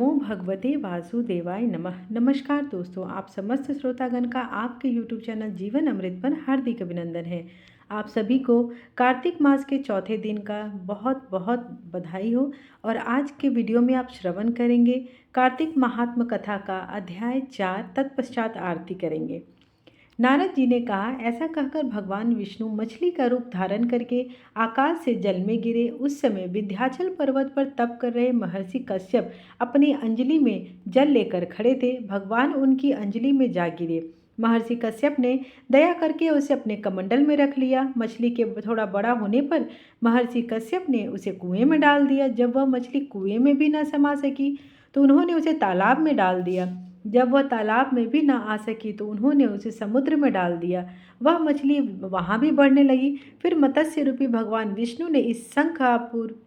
नमो भगवते वासुदेवाय नमः। नमस्कार दोस्तों, आप समस्त श्रोतागण का आपके YouTube चैनल जीवन अमृत पर हार्दिक अभिनंदन है। आप सभी को कार्तिक मास के चौथे दिन का बहुत बहुत बधाई हो। और आज के वीडियो में आप श्रवण करेंगे कार्तिक महात्म कथा का अध्याय 4, तत्पश्चात आरती करेंगे। नारद जी ने कहा, ऐसा कहकर भगवान विष्णु मछली का रूप धारण करके आकाश से जल में गिरे। उस समय विंध्याचल पर्वत पर तप कर रहे महर्षि कश्यप अपनी अंजलि में जल लेकर खड़े थे। भगवान उनकी अंजलि में जा गिरे। महर्षि कश्यप ने दया करके उसे अपने कमंडल में रख लिया। मछली के थोड़ा बड़ा होने पर महर्षि कश्यप ने उसे कुएं में डाल दिया। जब वह मछली कुएं में भी न समा सकी तो उन्होंने उसे तालाब में डाल दिया। जब वह तालाब में भी न आ सकी तो उन्होंने उसे समुद्र में डाल दिया। वह मछली वहाँ भी बढ़ने लगी। फिर मत्स्य रूपी भगवान विष्णु ने इस शंखापुर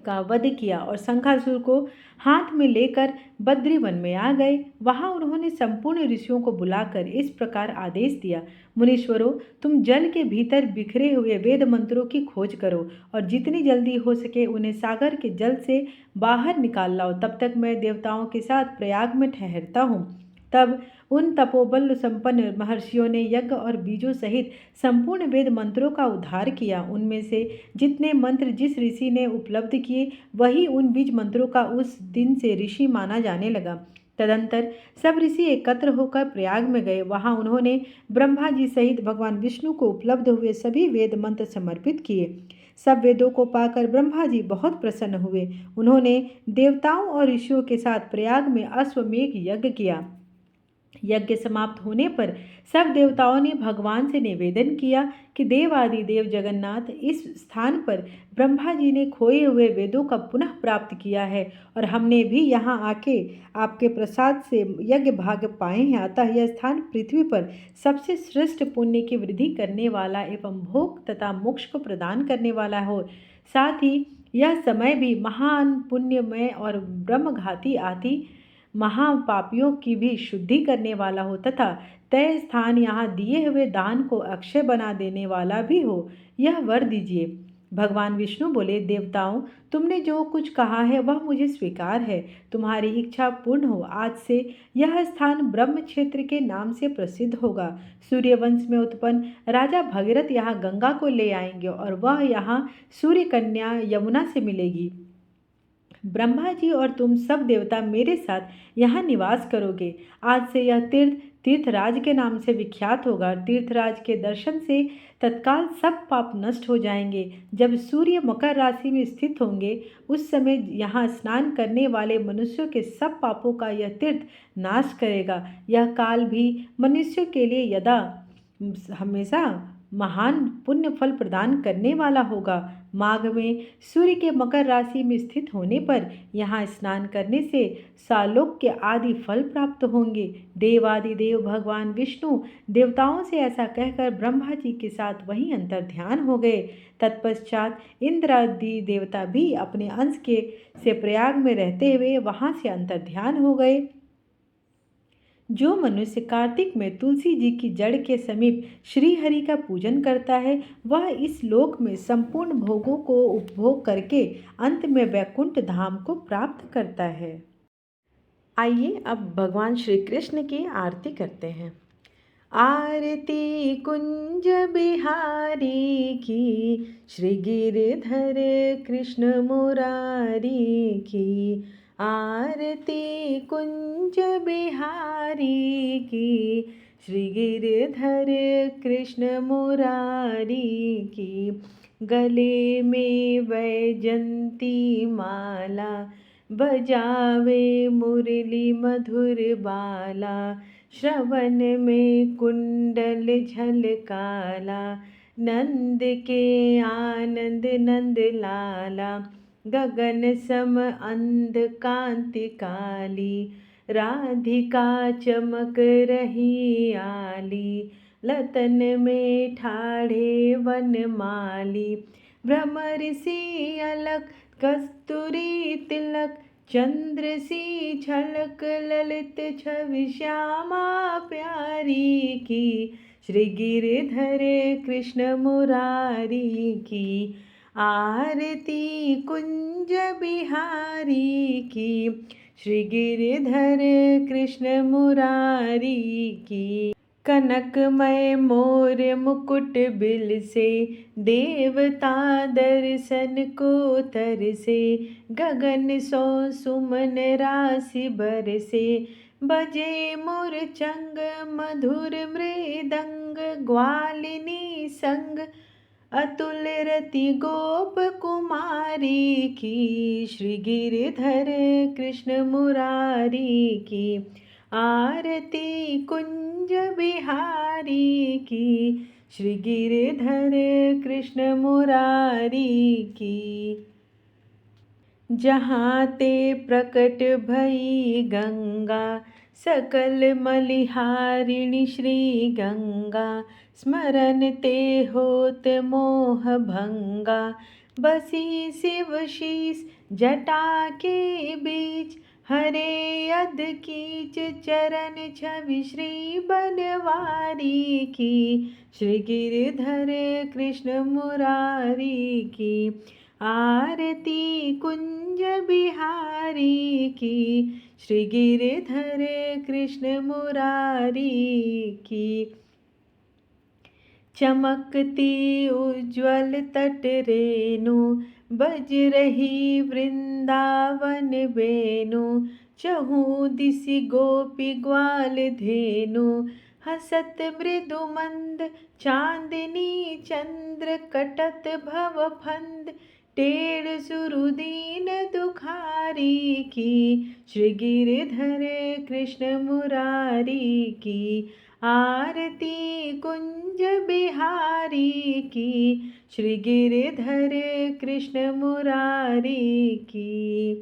का वध किया और शंखासुर को हाथ में लेकर बद्री वन में आ गए। वहां उन्होंने संपूर्ण ऋषियों को बुलाकर इस प्रकार आदेश दिया, मुनीश्वरों, तुम जल के भीतर बिखरे हुए वेद मंत्रों की खोज करो और जितनी जल्दी हो सके उन्हें सागर के जल से बाहर निकाल लाओ। तब तक मैं देवताओं के साथ प्रयाग में ठहरता हूँ। तब उन तपोबल संपन्न महर्षियों ने यज्ञ और बीजों सहित संपूर्ण वेद मंत्रों का उद्धार किया। उनमें से जितने मंत्र जिस ऋषि ने उपलब्ध किए वही उन बीज मंत्रों का उस दिन से ऋषि माना जाने लगा। तदंतर सब ऋषि एकत्र होकर प्रयाग में गए। वहां उन्होंने ब्रह्मा जी सहित भगवान विष्णु को उपलब्ध हुए सभी वेद मंत्र समर्पित किए। सब वेदों को पाकर ब्रह्मा जी बहुत प्रसन्न हुए। उन्होंने देवताओं और ऋषियों के साथ प्रयाग में अश्वमेघ यज्ञ किया। यज्ञ समाप्त होने पर सब देवताओं ने भगवान से निवेदन किया कि देवादि देव जगन्नाथ, इस स्थान पर ब्रह्मा जी ने खोए हुए वेदों का पुनः प्राप्त किया है और हमने भी यहाँ आके आपके प्रसाद से यज्ञ भाग पाए हैं। अतः यह स्थान पृथ्वी पर सबसे श्रेष्ठ पुण्य की वृद्धि करने वाला एवं भोग तथा मोक्ष को प्रदान करने वाला हो। साथ ही यह समय भी महान पुण्यमय और ब्रह्मघाती आदि महापापियों की भी शुद्धि करने वाला हो तथा तय स्थान यहाँ दिए हुए दान को अक्षय बना देने वाला भी हो, यह वर दीजिए। भगवान विष्णु बोले, देवताओं, तुमने जो कुछ कहा है वह मुझे स्वीकार है। तुम्हारी इच्छा पूर्ण हो। आज से यह स्थान ब्रह्म क्षेत्र के नाम से प्रसिद्ध होगा। सूर्यवंश में उत्पन्न राजा भगीरथ यहाँ गंगा को ले आएंगे और वह यहाँ सूर्य कन्या यमुना से मिलेगी। ब्रह्मा जी और तुम सब देवता मेरे साथ यहाँ निवास करोगे। आज से यह तीर्थ तीर्थराज के नाम से विख्यात होगा। तीर्थराज के दर्शन से तत्काल सब पाप नष्ट हो जाएंगे। जब सूर्य मकर राशि में स्थित होंगे उस समय यहाँ स्नान करने वाले मनुष्यों के सब पापों का यह तीर्थ नाश करेगा। यह काल भी मनुष्यों के लिए यदा हमेशा महान पुण्य फल प्रदान करने वाला होगा। माघ में सूर्य के मकर राशि में स्थित होने पर यहाँ स्नान करने से सालोक्य आदि फल प्राप्त होंगे। देवादि देव भगवान विष्णु देवताओं से ऐसा कहकर ब्रह्मा जी के साथ वहीं अंतर ध्यान हो गए। तत्पश्चात इंद्र आदि देवता भी अपने अंश के से प्रयाग में रहते हुए वहाँ से अंतर ध्यान हो गए। जो मनुष्य कार्तिक में तुलसी जी की जड़ के समीप श्री हरि का पूजन करता है वह इस लोक में संपूर्ण भोगों को उपभोग करके अंत में वैकुंठ धाम को प्राप्त करता है। आइए अब भगवान श्री कृष्ण की आरती करते हैं। आरती कुंज बिहारी की, श्री गिरधर कृष्ण मुरारी की। आरती कुंज बिहारी की, श्री गिरधर कृष्ण मुरारी की। गले में वैजंती माला, बजावे मुरली मधुर बाला। श्रवण में कुंडल झलकाला, नंद के आनंद नंद लाला। गगन सम अंध कांति काली, राधिका चमक रही आली। लतन में ठाढ़े वनमाली, भ्रमर सी अलक कस्तूरी तिलक। चंद्र सी झलक ललित छवि श्यामा प्यारी की। श्री गिरधर कृष्ण मुरारी की। आरती कुंज बिहारी की, श्री गिरधर कृष्ण मुरारी की। कनकमय मोर मुकुट बिल से, देवता दर्शन को तरसे। गगन सो सुमन राशि बरसे, बजे मुरचंग मधुर मृदंग। ग्वालिनी संग अतुल रति गोप कुमारी की, श्री गिरधर कृष्ण मुरारी की। आरती कुंज बिहारी की, श्री गिरधर कृष्ण मुरारी की। जहाँ ते प्रकट भई गंगा, सकल मलिहारिणि श्री गंगा। स्मरण ते होत मोह भंगा, बसी शिव शीस जटा के बीच। हरे अध कीच चरण छवि श्री बनवारी की, श्री गिरधर कृष्ण मुरारी की। आरती कुंज बिहारी की, श्री गिरधर कृष्ण मुरारी की। चमकती उज्ज्वल तट रेणु, बज रही वृंदावन बेनु। चहु दिसि गोपी ग्वाल धेनु, हसत मृदु मंद चांदनी चंद्र। कटत भव फंद टेढ़ सुरुदीन दुखारी की, श्री गिरधर कृष्ण मुरारी की। आरती कुंज बिहारी की, श्री गिरधर कृष्ण मुरारी की।